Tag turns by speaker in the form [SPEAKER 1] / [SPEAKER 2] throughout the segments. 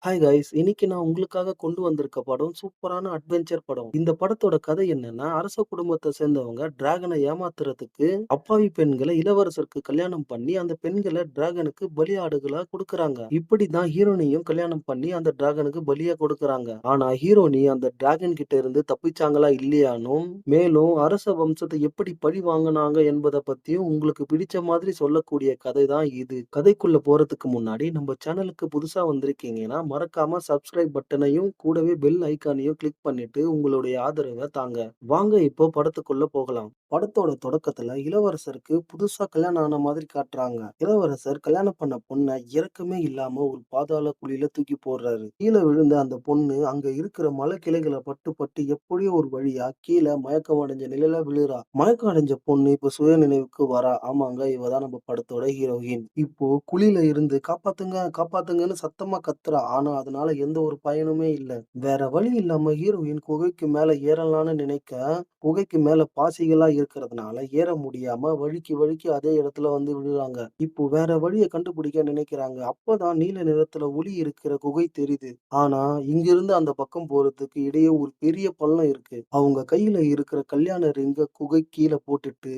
[SPEAKER 1] Hi guys! இன்னைக்கு நான் உங்களுக்காக கொண்டு வந்திருக்க படம் சூப்பரான அட்வென்ச்சர் படம். இந்த படத்தோட கதை என்னன்னா, அரச குடும்பத்த சேர்ந்தவங்க டிராகன ஏமாத்துறதுக்கு அப்பாவி பெண்கள இளவரசருக்கு கல்யாணம் பண்ணி, அந்த பெண்கள டிராகனுக்கு பலியாடுகளா குடுக்குறாங்க. இப்படிதான் ஹீரோனியும் கல்யாணம் பண்ணி அந்த டிராகனுக்கு பலியா கொடுக்குறாங்க. ஆனா ஹீரோனி அந்த டிராகன் கிட்ட இருந்து தப்பிச்சாங்களா இல்லையானும், மேலும் அரச வம்சத்த எப்படி பழி வாங்குனாங்க என்பத பத்தியும் உங்களுக்கு பிடிச்ச மாதிரி சொல்லக்கூடிய கதை தான் இது. கதைக்குள்ள போறதுக்கு முன்னாடி நம்ம சேனலுக்கு புதுசா வந்திருக்கீங்கன்னா மறக்காம சப்ஸ்கிரைப் பட்டனையும் கூடவே பெல் ஐகானையும் கிளிக் பண்ணிட்டு உங்களுடைய ஆதரவை தாங்க. வாங்க இப்போ படத்துக்குள்ள போகலாம். படத்தோட தொடக்கத்துல இளவரசருக்கு புதுசா கல்யாணம் ஆன மாதிரி காட்டுறாங்க. இளவரசர் கல்யாணம் பண்ண பொண்ண இறக்கமே இல்லாம ஒரு பாதாள குழியில தூக்கி போடுறாரு. கீழே விழுந்த அந்த பொண்ணு அங்க இருக்கிற மலை கிளைகளை பட்டு பட்டு எப்படியோ ஒரு வழியா கீழே மயக்கம் அடைஞ்ச நிலையில விழுறா. மயக்கம் அடைஞ்ச பொண்ணு இப்ப சுய நினைவுக்கு வரா. ஆமாங்க, இவதான் நம்ம படத்தோட ஹீரோயின். இப்போ குழியில இருந்து காப்பாத்துங்க காப்பாத்துங்கன்னு சத்தமா கத்துறா. ஆனா அதனால எந்த ஒரு பயனுமே இல்ல. வேற வழி இல்லாம ஹீரோயின் குகைக்கு மேல ஏறலாம்னு நினைக்க, குகைக்கு மேல பாசிகளா இருக்கிறதுனால ஏற முடியாம வழுக்கி வழுக்கி அதே இடத்துல வந்து விழுறாங்க. இப்போ வேற வழிய கண்டுபிடிக்க நினைக்கிறாங்க. அப்பதான் நீல நிறத்துல ஒளி இருக்கிற குகை தெரியுது. ஆனா இங்கிருந்து அந்த பக்கம் போறதுக்கு இடையே ஒரு பெரிய பள்ளம் இருக்கு. அவங்க கையில இருக்கிற கல்யாண ரிங்க குகை கீழ போட்டுட்டு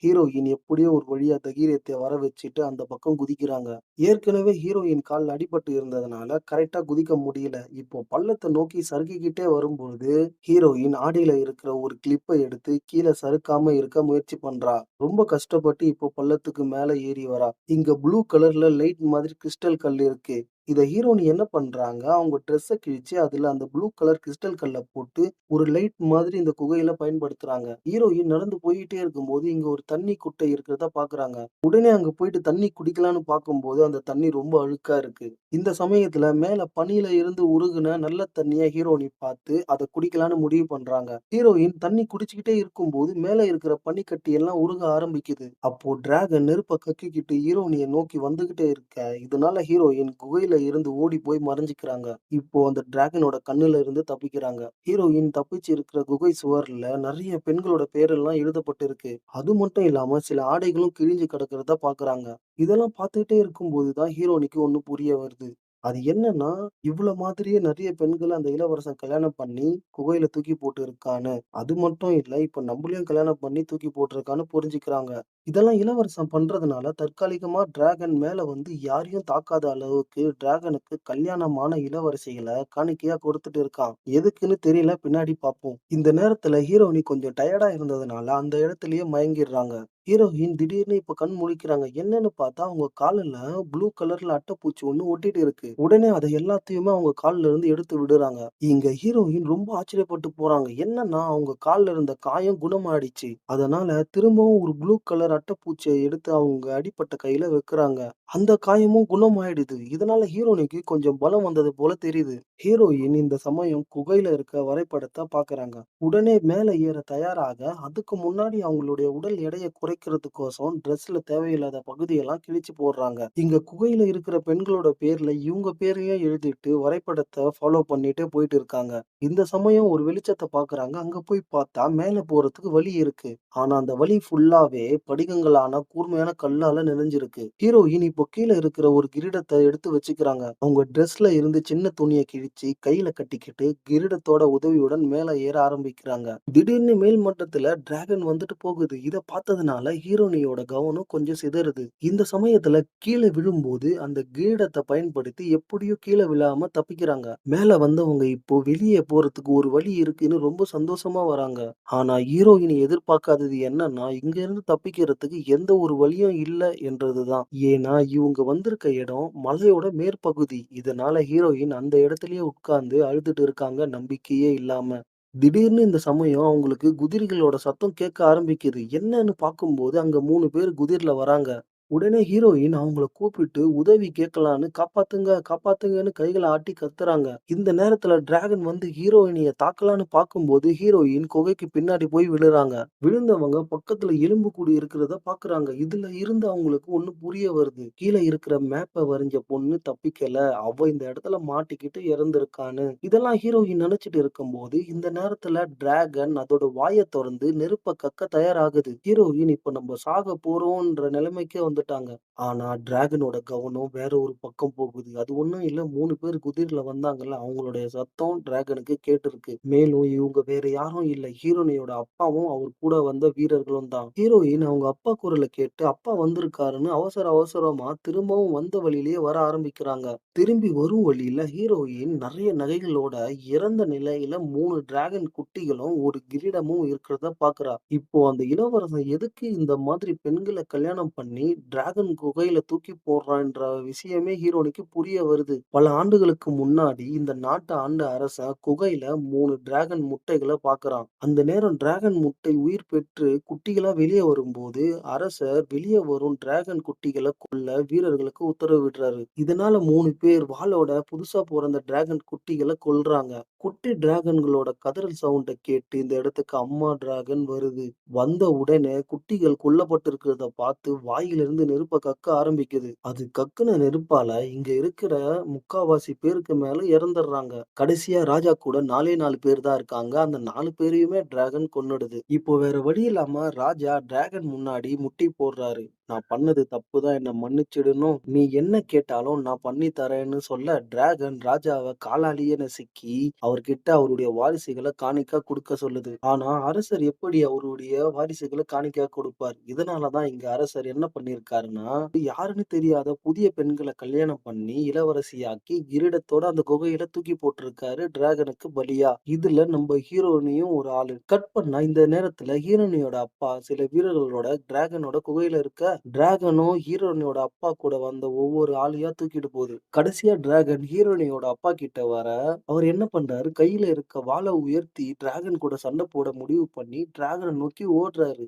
[SPEAKER 1] ஹீரோயின் எப்படியோ ஒரு வழியா தைரியத்தை வர வச்சுட்டு அந்த பக்கம் குதிக்கிறாங்க. ஏற்கனவே ஹீரோயின் கால்ல அடிபட்டு இருந்ததுனால கரெக்ட்டா குதிக்க முடியல. இப்போ பள்ளத்த நோக்கி சறுக்கிக்கிட்டே வரும்பொழுது, ஹீரோயின் ஆடையில இருக்கிற ஒரு கிளிப்ப எடுத்து கீழ சறுக்காம இருக்க முயற்சி பண்றா. ரொம்ப கஷ்டப்பட்டு இப்போ பள்ளத்துக்கு மேல ஏறி வரா. இங்க ப்ளூ கலர்ல லைட் மாதிரி கிறிஸ்டல் கல் இருக்கு. இத ஹீரோயின் என்ன பண்றாங்க, அவங்க ட்ரெஸ்ஸ கிழிச்சு அதுல அந்த ப்ளூ கலர் கிறிஸ்டல் கல்ல போட்டு ஒரு லைட் மாதிரி இந்த குகையில பயன்படுத்துறாங்க. ஹீரோயின் நடந்து போயிட்டே இருக்கும்போது இங்க ஒரு தண்ணி குட்டை இருக்கிறத பாக்குறாங்க. உடனே அங்க போயிட்டு தண்ணி குடிக்கலான்னு பார்க்கும்போது அந்த தண்ணி ரொம்ப அழுக்கா இருக்கு. இந்த சமயத்துல மேல பனியில இருந்து உருகுன நல்ல தண்ணிய ஹீரோயினி பார்த்து அத குடிக்கலான்னு முடிவு பண்றாங்க. ஹீரோயின் தண்ணி குடிச்சுக்கிட்டே இருக்கும்போது மேல இருக்கிற பனிக்கட்டி எல்லாம் உருக ஆரம்பிக்குது. அப்போ டிராகன் நெருப்ப கக்கிக்கிட்டு ஹீரோயினிய நோக்கி வந்துகிட்டே இருக்க, இதனால ஹீரோயின் குகையில இருந்து ஓடி போய் மறைஞ்சுக்கிறாங்க. இப்போ அந்த டிராகனோட கண்ணுல இருந்து தப்பிக்கிறாங்க. ஹீரோயின் தப்பிச்சு இருக்கிற குகை சுவர்ல நிறைய பெண்களோட பேரெல்லாம் எழுதப்பட்டிருக்கு. அது மட்டும் இல்லாம சில ஆடைகளும் கிழிஞ்சு கிடக்கிறத பாக்குறாங்க. இதெல்லாம் பார்த்துக்கிட்டே இருக்கும்போது தான் ஹீரோனிக்கு ஒண்ணு புரிய வருது. அது என்னன்னா, இவ்வளவு மாதிரியே நிறைய பெண்கள அந்த இளவரசன் கல்யாணம் பண்ணி குகையில தூக்கி போட்டு இருக்கான்னு. அது மட்டும் இல்ல, இப்ப நம்மளையும் கல்யாணம் பண்ணி தூக்கி போட்டிருக்கான்னு புரிஞ்சுக்கிறாங்க. இதெல்லாம் இளவரசன் பண்றதுனால தற்காலிகமா டிராகன் மேல வந்து யாரையும் தாக்காத அளவுக்கு டிராகனுக்கு கல்யாணமான இளவரசிகள காணிக்கையா கொடுத்துட்டு இருக்கான். எதுக்குன்னு தெரியல, பின்னாடி பார்ப்போம். இந்த நேரத்துல ஹீரோயினி கொஞ்சம் டயர்டா இருந்ததுனால அந்த இடத்திலேயே மயங்கிடுறாங்க. ஹீரோயின் திடீர்னு இப்ப கண் முழிக்கிறாங்க. என்னன்னு பார்த்தா அவங்க காலுல ப்ளூ கலர்ல அட்டைப்பூச்சி ஒண்ணு ஒட்டிட்டு இருக்கு. உடனே அத எல்லாத்தையுமே அவங்க கால்ல இருந்து எடுத்து விடுறாங்க. இங்க ஹீரோயின் ரொம்ப ஆச்சரியப்பட்டு போறாங்க. என்னன்னா அவங்க கால்ல இருந்த காயம் குணமாயிடுச்சு. அதனால திரும்பவும் ஒரு ப்ளூ கலர் அட்டைப்பூச்சிய எடுத்து அவங்க அடிபட்ட கையில வைக்கிறாங்க. அந்த காயமும் குணமாயிடுது. இதனால ஹீரோயினிக்கு கொஞ்சம் பலம் வந்தது போல தெரியுது. ஹீரோயின் இந்த சமயம் குகையில இருக்க வரைபடத்த பாக்குறாங்க. உடனே மேல ஏற தயாராக, அதுக்கு முன்னாடி அவங்களுடைய உடல் எடையை குறைக்கிறதுக்கோசம் ட்ரெஸ்ல தேவையில்லாத பகுதியெல்லாம் கிழிச்சு போடுறாங்க. இங்க குகையில இருக்கிற பெண்களோட பேர்ல இவங்க பேரையும் எழுதிட்டு வரைபடத்தை ஃபாலோ பண்ணிட்டே போயிட்டு இருக்காங்க. இந்த சமயம் ஒரு வெளிச்சத்தை பாக்குறாங்க. அங்க போய் பார்த்தா மேல போறதுக்கு வழி இருக்கு. ஆனா அந்த வழி ஃபுல்லாவே படிகங்களான கூர்மையான கல்லால நிறைஞ்சிருக்கு. ஹீரோயின் இப்போ கீழ இருக்கிற ஒரு கிரீடத்தை எடுத்து வச்சுக்கிறாங்க. அவங்க ட்ரெஸ்ல இருந்து சின்ன துணியை கிழிச்சு கையில கட்டிக்கிட்டு கிரீடத்தோட உதவியுடன் மேல ஏற ஆரம்பிக்கிறாங்க. திடீர்னு மேல் மட்டத்துல டிராகன் வந்துட்டு போகுது. இத பார்த்ததுனால ஹீரோனியோட கவனம் கொஞ்சம் சிதறுது. இந்த சமயத்துல கீழே விழும்போது அந்த கிரீடத்தை பயன்படுத்தி எப்படியோ கீழே விழாம தப்பிக்கிறாங்க. மேல வந்தவங்க இப்போ வெளியே போறதுக்கு ஒரு வழி இருக்குன்னு ரொம்ப சந்தோஷமா வராங்க. ஆனா ஹீரோயின் எதிர்பார்க்காதது என்னன்னா, இங்க இருந்து தப்பிக்கிறதுக்கு எந்த ஒரு வழியும் இல்ல என்றதுதான். ஏன்னா இவங்க வந்திருக்க இடம் மலையோட மேற்பகுதி. இதனால ஹீரோயின் அந்த இடத்திலேயே உட்கார்ந்து அழுதுட்டு இருக்காங்க, நம்பிக்கையே இல்லாம. திடீர்னு இந்த சமயம் அவங்களுக்கு குதிரைகளோட சத்தம் கேட்க ஆரம்பிக்குது. என்னன்னு பார்க்கும்போது அங்க 3 பேர் குதிரைல வராங்க. உடனே ஹீரோயின் அவங்கள கூப்பிட்டு உதவி கேட்கலான்னு காப்பாத்துங்க காப்பாத்துங்கன்னு கைகளை ஆட்டி கத்துறாங்க. இந்த நேரத்துல டிராகன் வந்து ஹீரோயினிய தாக்கலான்னு பார்க்கும்போது ஹீரோயின் குகைக்கு பின்னாடி போய் விழுறாங்க. விழுந்தவங்க பக்கத்துல எலும்பு கூடு இருக்கிறத பாக்குறாங்க. இதுல இருந்து அவங்களுக்கு ஒண்ணு புரிய வருது. கீழே இருக்கிற மேப்ப வரைஞ்ச பொண்ணு தப்பிக்கல, அவ இந்த இடத்துல மாட்டிக்கிட்டு இறந்திருக்கான்னு. இதெல்லாம் ஹீரோயின் நினைச்சிட்டு இருக்கும்போது இந்த நேரத்துல டிராகன் அதோட வாயை திறந்து நெருப்ப கக்க தயாராகுது. ஹீரோயின் இப்ப நம்ம சாக போறோம்ன்ற நிலைமைக்கே வந்துட்டாங்க. வந்துட்டாங்க. ஆனா டிராகனோட கவனம் வேற ஒரு பக்கம் போகுது. அது ஒண்ணும் இல்ல 3 பேர் குதிரைல வந்தாங்கல்ல, அவங்களுடைய சத்தம் டிராகனுக்கு கேட்டிருக்கு. மேலும் இவங்க வேற யாரும் இல்ல. ஹீரோயினியோட அப்பாவும், அவர் கூட வந்த வீரர்களும் தான். ஹீரோயின் அவங்க அப்பா குரல கேட்டு, அப்பா வந்திருக்காருன்னு அவசர அவசரமா திரும்பவும் வந்த வழியிலேயே வர ஆரம்பிக்கிறாங்க. திரும்பி வரும் வழியில ஹீரோயின் நெறைய நகைகளோட இறந்த நிலையில 3 டிராகன் குட்டிகளும், ஒரு கிரீடமும் இருக்கிறத பார்க்கிறா. இப்போ அந்த இளவரசன் எதுக்கு இந்த மாதிரி பெண்கள கல்யாணம் பண்ணி டிராகன் குகையில தூக்கி போடுறான்ற விஷயமே ஹீரோயினுக்கு புரிய வருது. பல ஆண்டுகளுக்கு முன்னாடி இந்த நாட்ட ஆண்ட அரசன் குகையில 3 டிராகன் முட்டைகள பார்க்கிறான். அந்த நேரம் டிராகன் முட்டை உயிர் பெற்று குட்டிகளா வெளிய வரும்போது, அரசர் வெளிய வரும் டிராகன் குட்டிகள கொல்ல வீரர்களுக்கு உத்தரவிடுறாரு. இதனால 3 பேர் வாளோட புதுசா பொறந்த டிராகன் குட்டிகள கொல்றாங்க. குட்டி டிராகன்களோட கதறல் சவுண்ட கேட்டு இந்த இடத்துக்கு அம்மா டிராகன் வருது. வந்த உடனே குட்டிகள் கொல்லப்பட்டிருக்கிறத பார்த்து வாயிலிருந்து நெருப்ப கக்க ஆரம்பிக்குது. அது கக்குன நெருப்பால இங்க இருக்கிற முக்காவாசி பேருக்கு மேல இறந்துடுறாங்க. கடைசியா ராஜா கூட 4 பேர் தான் இருக்காங்க. அந்த 4 பேரையுமே டிராகன் கொன்னுடுது. இப்போ வேற வழி இல்லாம ராஜா டிராகன் முன்னாடி முட்டி போடுறாரு. நான் பண்ணது தப்பு தான் என்ன மன்னிச்சிடணும். நீ என்ன கேட்டாலும் நான் பண்ணி தரேன்னு சொல்ல டிராகன் ராஜாவ காலாலேயே நசுக்கி அவர்கிட்ட அவருடைய வாரிசுகள காணிக்கையா குடுக்க சொல்லுது. ஆனா அரசர் எப்படி அவருடைய வாரிசுகள காணிக்கையா கொடுப்பார்? இதனால தான் இங்க அரசர் என்ன பண்ணியிருக்காருன்னா, யாருன்னு தெரியாத புதிய பெண்கள கல்யாணம் பண்ணி இளவரசியாக்கி கிரீடத்தோட அந்த குகையில தூக்கி போட்டிருக்காரு டிராகனுக்கு பலியா. இதுல நம்ம ஹீரோயினியும் ஒரு ஆளு. கட் பண்ணா இந்த நேரத்துல ஹீரோயினியோட அப்பா சில வீரர்களோட டிராகனோட குகையில இருக்க டிராகனும் ஹீரோயினியோட அப்பா கூட வந்த ஒவ்வொரு ஆளையா தூக்கிட்டு போகுது. கடைசியா டிராகன் ஹீரோயினியோட அப்பா கிட்ட வர, அவர் என்ன பண்றாரு, கையில இருக்க வாள உயர்த்தி டிராகன் கூட சண்டை போட முடிவு பண்ணி டிராகன நோக்கி ஓடுறாரு.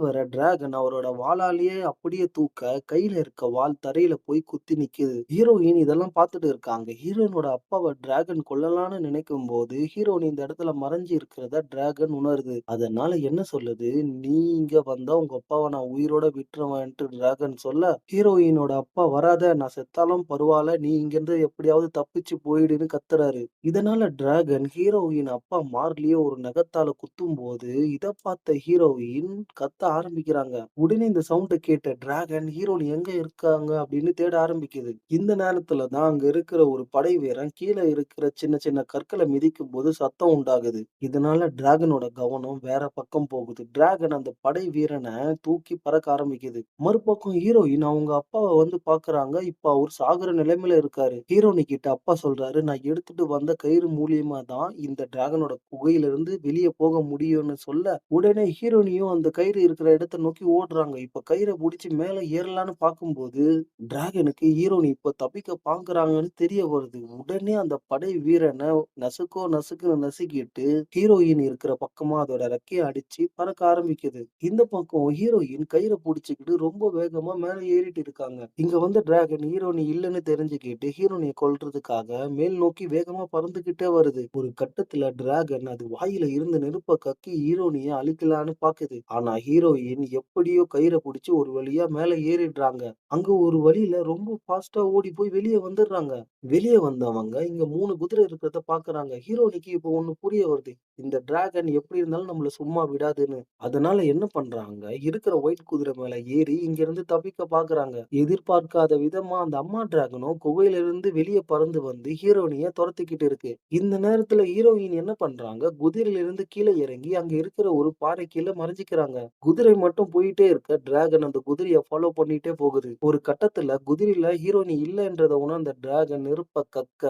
[SPEAKER 1] வர டிராகன் அவரோட வாளாலேயே அப்படியே தூக்க, கையில இருக்க வாள் தரையில போய் குத்தி நிக்குது. ஹீரோயின் இதெல்லாம் பார்த்துட்டு இருக்காங்க. ஹீரோயினோட அப்பாவ டிராகன் கொல்லலாம்னு நினைக்கும்போது, ஹீரோயின் இந்த இடத்துல மறைஞ்சு இருக்கிறத டிராகன் உணருது. அதனால என்ன சொல்லுது, "நீ இங்க வந்தா உங்க அப்பாவ நான் உயிரோட விட்டுருவேன்ட்டு" டிராகன் சொல்ல, ஹீரோயினோட அப்பா "வராத! நான் செத்தாலும் பரவால்ல. நீ இங்கிருந்து எப்படியாவது தப்பிச்சு போயிடுன்னு" கத்துறாரு. இதனால டிராகன் ஹீரோயின் அப்பா மார்லயே ஒரு நகத்தால குத்தும்போது, இத பார்த்த ஹீரோயின் கத்த ஆரம்பிக்கிறாங்க. உடனே இந்த சவுண்ட கேட்ட டிராகன் ஹீரோயின் எங்க இருக்காங்க அப்படின்னு தேட ஆரம்பிக்குது. இந்த நேரத்துல தான் அங்க இருக்கிற ஒரு படை வீரன் கீழ இருக்கிற சின்ன சின்ன கற்கள மிதிக்கும்போது சத்தம் உண்டாகுது. இதனால டிராகனோட கவனம் வேற பக்கம் போகுது. டிராகன் அந்த படை வீரன தூக்கி பறக்க ஆரம்பிக்குது. மறுபக்கம் ஹீரோயின் அவங்க அப்பாவ வந்து பாக்குறாங்க. இப்ப அவரு சாகுற நிலைமையில இருக்காரு. ஹீரோயினி கிட்ட அப்பா சொல்றாரு, "நான் எடுத்துட்டு வந்த கயிறு மூலியமா தான் இந்த டிராகனோட குகையில இருந்து வெளிய போக முடியும்னு" சொல்ல, உடனே ஹீரோயினியும் அந்த கயிறு இருக்கிற இடத்த நோக்கி ஓடுறாங்க. இப்ப கயிற புடிச்சு மேல ஏறலான்னு பாக்கும்போது, டிராகனுக்கு ஹீரோயினி இப்ப தப்பிக்க பாக்குறாங்கன்னு தெரிய வருது. உடனே அந்த படை வீரன நசுக்குன்னு நசுக்கிட்டு, ஹீரோயின் இருக்கிற பக்கமா அதோட ரெக்கைய அடிச்சு பறக்க ஆரம்பிக்குது. இந்த பக்கம் ஹீரோயின் கயிற புடிச்சுக்கிட்டு ரொம்ப வேகமா மேல ஏறிட்டு இருக்காங்க. இங்க வந்த டிராகன் ஹீரோயினி இல்லன்னு தெரிஞ்சுக்கிட்டு ஹீரோயினிய கொல்றதுக்காக மேல் நோக்கி வேகமா பறந்துகிட்டே வருது. ஒரு கட்டத்துல டிராகன் அது வாயில இருந்த நெருப்ப கக்கி ஹீரோயினிய அழிக்கலான்னு பாக்குது. ஆனா ஹீரோயின் எப்படியோ கயிற புடிச்சு ஒரு வழியா மேல ஏறிடுறாங்க. அங்க ஒரு வழியில ரொம்ப ஃபாஸ்ட்டா ஓடி போய் வெளிய வந்துடுறாங்க. வெளிய வந்தவங்க இங்க 3 குதிரை இருக்கிறத பாக்குறாங்க. ஹீரோயினிக்கு இப்போ ஒண்ணு புரிய வருது. இந்த டிராகன் எப்படி இருந்தாலும் நம்மள சும்மா விடாதுன்னு. அதனால என்ன பண்றாங்க, இருக்கிற ஒயிட் குதிரை மேல ஏறி இங்கிருந்து தப்பிக்க பாக்குறாங்க. எதிர்பார்க்காத விதமா அந்த அம்மா டிராகனும் குகையிலிருந்து வெளிய பறந்து வந்து ஹீரோயினிய தொரத்திக்கிட்டு இருக்கு. இந்த நேரத்துல ஹீரோயின் என்ன பண்றாங்க, குதிரையில இருந்து கீழ இறங்கி அங்க இருக்கிற ஒரு பாறை கீழ மறைஞ்சுக்கிறாங்க. குதிரை மட்டும் போயிட்டே இருக்க டிராகன் அந்த குதிரைய ஃபாலோ பண்ணிட்டே போகுது. ஒரு கட்டத்துல குதிரையில ஹீரோயினி இல்லன்றத உணர்ந்த டிராகன் நெருப்ப கக்க,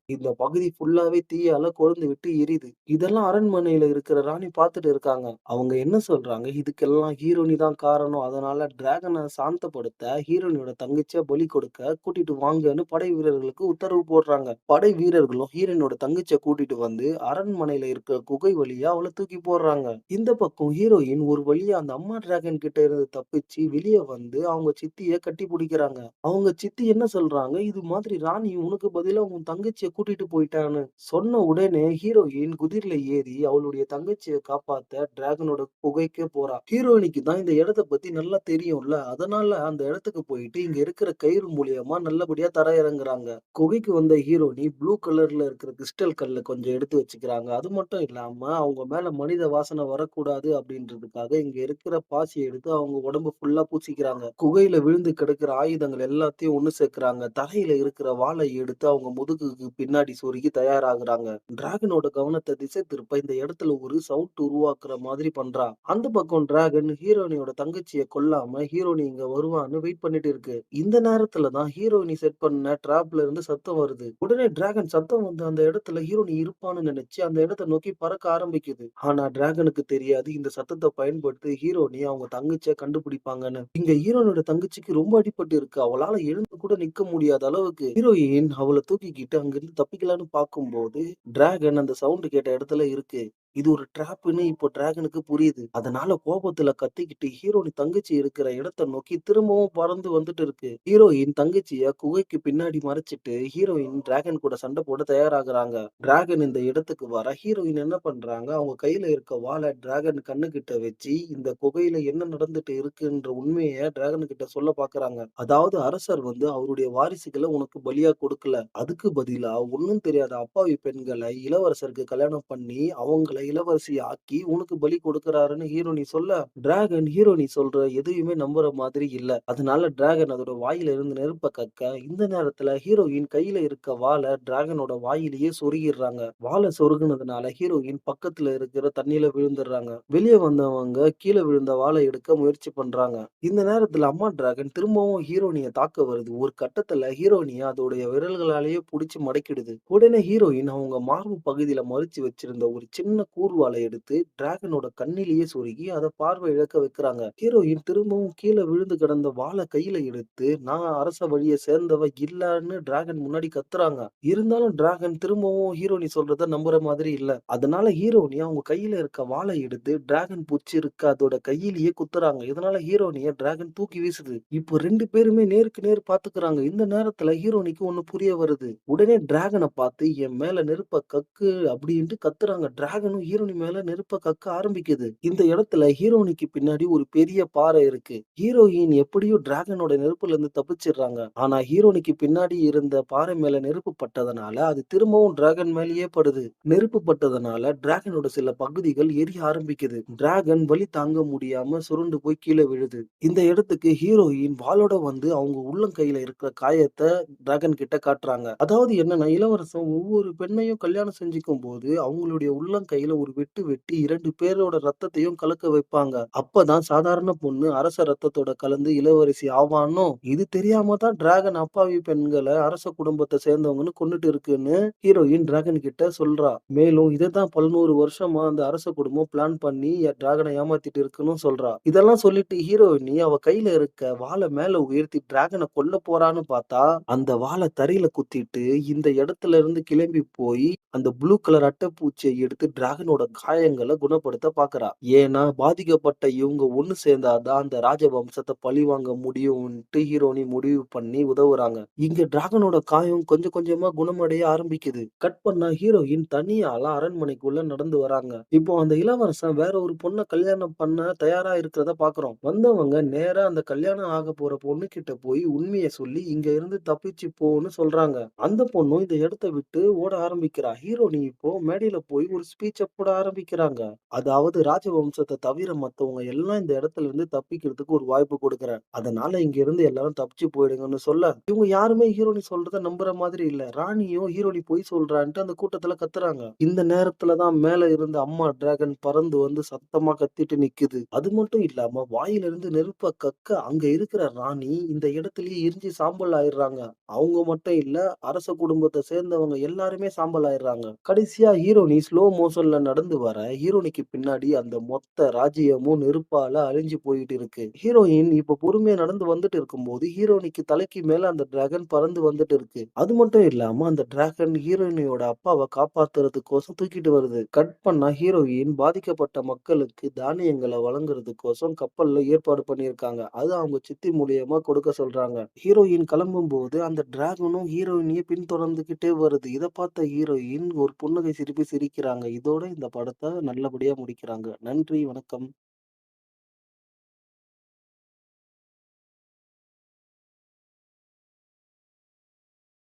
[SPEAKER 1] இந்த பகுதி ஃபுல்லாவே தீயால கொழுந்து விட்டு எரியுது. இதெல்லாம் அரண்மனையில இருக்கிற ராணி பார்த்துட்டு இருக்காங்க. அவங்க என்ன சொல்றாங்க, இதுக்கெல்லாம் ஹீரோயினி தான் காரணம். அதனால டிராகன சாந்தப்படுத்த ஹீரோயினியோட தங்கச்சிய பலி கொடுக்க கூட்டிட்டு வாங்கன்னு படை வீரர்களுக்கு உத்தரவு போடுறாங்க. படை வீரர்களும் ஹீரோயினோட தங்கச்சிய கூட்டிட்டு வந்து அரண்மனையில இருக்கிற குகை வழியா அவள தூக்கி போடுறாங்க. இந்த பக்கம் ஹீரோயின் ஒரு வழியா அந்த அம்மா டிராகன் கிட்ட இருந்து தப்பிச்சு வெளிய வந்து அவங்க சித்திய கட்டி பிடிக்கிறாங்க. அவங்க சித்தி என்ன சொல்றாங்க, இது மாதிரி ராணி உனக்கு பதிலா உன் தங்கச்சிய கூட்டிட்டு போயிட்டான்னு சொன்ன உடனே ஹீரோயின் குதிரையில ஏறி அவளுடைய தங்கச்சிய காப்பாத்த டிராகனோட குகைக்கே போறா. ஹீரோயினிக்கு தான் இந்த இடத்த பத்தி நல்லா தெரியும்ல. அதனால அந்த இடத்துக்கு போயிட்டு இங்க இருக்கிற கயிறு மூலியமா நல்லபடியா தர இறங்குறாங்க. குகைக்கு வந்த ஹீரோயினி ப்ளூ கலர்ல இருக்கிற கிறிஸ்டல் கல்ல கொஞ்சம் எடுத்து வச்சுக்கிறாங்க. அது மட்டும் இல்லாம அவங்க மேல மனித வாசனை வரக்கூடாது அப்படின்றதுக்காக இங்க இருக்கிற பாசிய எடுத்து அவங்க உடம்பு ஃபுல்லா பூசிக்கிறாங்க. குகையில விழுந்து கிடக்கிற ஆயுதங்கள் எல்லாத்தையும் ஒண்ணு சேர்க்கிறாங்க. தரையில இருக்கிற வாளை எடுத்து அவங்க முதுகுக்கு பின்னாடி சொருகி தயாராகுறாங்க. டிராகனோட கவனத்த திசை திருப்ப இந்த இடத்துல ஒரு சவுண்ட் உருவாக்குற மாதிரி பண்றா. அந்த பக்கம் டிராகன் ஹீரோயினியோட தங்கச்சிய கொல்லாம ஹீரோயினி இங்க வருவான்னு வெயிட் பண்ணிட்டு இருக்கு. இந்த நேரத்துல தான் ஹீரோயினி செட் பண்ண ட்ராப்ல இருந்து சத்தம் வருது. உடனே டிராகன் சத்தம் வந்து அந்த இடத்துல ஹீரோயினி இருப்பான்னு நினைச்சு அந்த இடத்த நோக்கி பறக்க ஆரம்பிக்குது. ஆனா டிராகனுக்கு தெரியாது இந்த சத்தத்த பயன்படுத்தி ஹீரோயினி அவங்க தங்கச்சிய கண்டுபிடிப்பாங்கன்னு. இங்க ஹீரோயினோட தங்கச்சிக்கு ரொம்ப அடிபட்டு இருக்கு. அவளால எழுந்து கூட நிக்க முடியாத அளவுக்கு ஹீரோயின் அவள தூக்கிக்கிட்டு அங்கிருந்து தப்பிக்கலான்னு பார்க்கும்போது, டிராகன் அந்த சவுண்ட் கேட்ட இடத்துல இருக்கு. இது ஒரு ட்ராப்ன்னு இப்போ டிராகனுக்கு புரியுது. அதனால கோபத்துல கத்திக்கிட்டு ஹீரோயின் தங்கச்சி இருக்கிற இடத்த நோக்கி திரும்பவும் பறந்து வந்துட்டு இருக்கு. ஹீரோயின் தங்கச்சிய குகைக்கு பின்னாடி மறைச்சிட்டு ஹீரோயின் டிராகன் கூட சண்டை போட தயாராகுறாங்க. டிராகன் இந்த இடத்துக்கு வர ஹீரோயின் என்ன பண்றாங்க, அவங்க கையில இருக்க வாள டிராகன் கண்ணுகிட்ட வச்சு இந்த குகையில என்ன நடந்துட்டு இருக்குன்ற உண்மைய டிராகன் கிட்ட சொல்ல பாக்குறாங்க. அதாவது அரசர் வந்து அவருடைய வாரிசுகள உனக்கு பலியா கொடுக்கல. அதுக்கு பதிலா ஒண்ணும் தெரியாத அப்பாவி பெண்களை இளவரசருக்கு கல்யாணம் பண்ணி அவங்கள இளவரசி ஆக்கி உனக்கு பலி கொடுக்கிறாருன்னு ஹீரோனி சொல்ல, டிராகன் ஹீரோனி சொல்ற எதையுமே நம்புற மாதிரி இல்ல. அதனால டிராகன் அதோட வாயில இருந்து நெருப்ப கக்க, இந்த நேரத்துல ஹீரோயின் கையில இருக்க வாள டிராகனோட வாயிலேயே சொருகிடுறாங்க. வாள சொருகுனதுனால ஹீரோயின் பக்கத்துல இருக்கிற தண்ணியில விழுந்துடுறாங்க. வெளியே வந்தவங்க கீழே விழுந்த வாளை எடுக்க முயற்சி பண்றாங்க. இந்த நேரத்துல அம்மா டிராகன் திரும்பவும் ஹீரோனிய தாக்க வருது. ஒரு கட்டத்துல ஹீரோனிய அதோடைய விரல்களாலேயே புடிச்சு மடக்கிடுது. உடனே ஹீரோயின் அவங்க மார்பு பகுதியில மறைச்சு வச்சிருந்த ஒரு சின்ன கூர்வாளை எடுத்து டிராகனோட கண்ணிலேயே சொருகி அத பார்வை இழக்க வைக்கிறாங்க. ஹீரோயின் திரும்பவும் கீழ விழுந்து கிடந்த வாள கையில எடுத்து, நான் அரச வழிய சேர்ந்தவ இல்லன்னு டிராகன் முன்னாடி கத்துறாங்க. இருந்தாலும் டிராகன் திரும்பவும் ஹீரோனி சொல்றத நம்புற மாதிரி இல்ல. அதனால ஹீரோனி அவங்க கையில இருக்க வாள எடுத்து டிராகன் பூச்சி இருக்க அதோட கையிலேயே குத்துறாங்க. இதனால ஹீரோனிய டிராகன் தூக்கி வீசுது. இப்போ 2 பேருமே நேருக்கு நேர் பாத்துக்கிறாங்க. இந்த நேரத்துல ஹீரோனிக்கு ஒண்ணு புரிய வருது. உடனே டிராகன பார்த்து என் மேல நெருப்ப கக்கு அப்படின்ட்டு கத்துறாங்க. டிராகனும் ஹீரோனி மேல நெருப்ப கக்க ஆரம்பிக்குது. இந்த இடத்துல ஹீரோனிக்கு பின்னாடி ஒரு பெரிய பாறை இருக்கு. ஹீரோயின் எப்படியோ டிராகனோட நெருப்புல இருந்து தப்பிச்சிடுறாங்க. ஆனா ஹீரோனிக்கு பின்னாடி இருந்த பாறை மேல நெருப்பு பட்டதனால அது திரும்பவும் டிராகன் மேலேயே படுது. நெருப்பு பட்டதனால டிராகனோட சில பகுதிகள் எரிய ஆரம்பிக்குது. டிராகன் வலி தாங்க முடியாம சுருண்டு போய் கீழே விழுது. இந்த இடத்துக்கு ஹீரோயின் வாளோட வந்து அவங்க உள்ளங்கையில இருக்கிற காயத்த டிராகன் கிட்ட காட்டுறாங்க. அதாவது என்னன்னா இளவரசன் ஒவ்வொரு பெண்ணையும் கல்யாணம் செஞ்சுக்கும் போது அவங்களுடைய உள்ளங்கையில ஒரு வெட்டு வெட்டி 2 பேரோட ரத்தத்தையும் கலக்க வைப்பாங்க. அப்பதான் சாதாரண பொண்ணு அரச ரத்தத்தோட கலந்து இளவரசி ஆவான்னு இது தெரியாம தான் டிராகன் அப்பாவி பெண்களை அரச குடும்பத்தை சேர்ந்தவங்கன்னு கொன்னுட்டு இருக்குன்னு ஹீரோயின் டிராகன் கிட்ட சொல்றா. மேலும் இதைதான் 1100 வருஷமா அந்த அரச குடும்பம் பிளான் பண்ணி டிராகனை ஏமாத்திட்டு இருக்குன்னு சொல்றா. இதெல்லாம் சொல்லிட்டு ஹீரோயினி அவ கையில இருக்க வாளை மேல உயர்த்தி டிராகனை கொல்ல போறான்னு பார்த்தா அந்த வாளை தரையில குத்திட்டு இந்த இடத்துல இருந்து கிளம்பி போய் அந்த ப்ளூ கலர் அட்டைப்பூச்சியை எடுத்து டிராகனோட காயங்களை குணப்படுத்த பாக்குறா. ஏன்னா பாதிக்கப்பட்ட இவங்க ஒண்ணு சேர்ந்தாதான் அந்த ராஜவம்சத்தை பழிவாங்க முடியும்ட்டு ஹீரோனி முடிவு பண்ணி உதவுறாங்க. இங்க டிராகனோட காயம் கொஞ்சம் கொஞ்சமா குணமடைய ஆரம்பிக்குது. கட் பண்ணா ஹீரோயின் தனியால அரண்மனைக்குள்ள நடந்து வராங்க. இப்போ அந்த இளவரசன் வேற ஒரு பொண்ணை கல்யாணம் பண்ண தயாரா இருக்கிறத பாக்குறோம். வந்தவங்க நேரா அந்த கல்யாணம் ஆக போற பொண்ணு கிட்ட போய் உண்மையை சொல்லி இங்க இருந்து தப்பிச்சு போன்னு சொல்றாங்க. அந்த பொண்ணும் இந்த இடத்தை விட்டு ஓட ஆரம்பிக்கிறா. ஹீரோனி இப்போ மேடையில போய் ஒரு ஸ்பீச்ச போட ஆரம்பிக்கிறாங்க. அதாவது ராஜவம்சத்தை தவிர மத்தவங்க எல்லாம் இந்த இடத்துல இருந்து தப்பிக்கிறதுக்கு ஒரு வாய்ப்பு கொடுக்குறேன். அதனால இங்க இருந்து எல்லாரும் தப்பிச்சு போயிடுங்கன்னு சொல்ல இவங்க யாருமே ஹீரோனி சொல்றத நம்புற மாதிரி இல்ல. ராணியும் ஹீரோனி பொய் சொல்றான்ட்டு அந்த கூட்டத்துல கத்துறாங்க. இந்த நேரத்துலதான் மேல இருந்த அம்மா டிராகன் பறந்து வந்து சத்தமா கத்திட்டு நிக்குது. அது மட்டும் இல்லாம வாயில இருந்து நெருப்ப கக்க அங்க இருக்கிற ராணி இந்த இடத்துலயே எரிஞ்சு சாம்பல் ஆயிடுறாங்க. அவங்க மட்டும் இல்ல அரச குடும்பத்தை சேர்ந்தவங்க எல்லாருமே சாம்பல் ஆயிடுறாங்க. கடைசியா ஹீரோனி ஸ்லோ மோஷன்ல நடந்து வர ஹீரோனிக்கு பின்னாடி அந்த மொத்த ராஜ்யமும் நெருப்பால அழிஞ்சு போயிட்டு இருக்கு. ஹீரோயின் இப்ப பொறுமையா நடந்து வந்துட்டு இருக்கும்போது ஹீரோனிக்கு தலைக்கு மேல அந்த டிராகன் பறந்து வந்துட்டு இருக்கு. அது மட்டும் இல்லாம அந்த டிராகன் ஹீரோயினியோட அப்பாவை காப்பாத்துறதுக்கோசம் தூக்கிட்டு வருது. கட் பண்ணா ஹீரோயின் பாதிக்கப்பட்ட மக்களுக்கு தானியங்களை வழங்குறதுக்கோசம் கப்பல்ல ஏற்பாடு பண்ணியிருக்காங்க. அது அவங்க சித்தி மூலியமா கொடுக்க சொல்றாங்க. ஹீரோயின் கிளம்பும் போது அந்த டிராகனும் ஹீரோயினியை பின்தொடர்ந்துகிட்டே வருது. இதை பார்த்த ஹீரோயின் ஒரு புன்னகை சிரிப்பு சிரிக்கிறாங்க. இதோட இந்த படத்தை நல்லபடியா முடிக்கிறாங்க. நன்றி, வணக்கம்.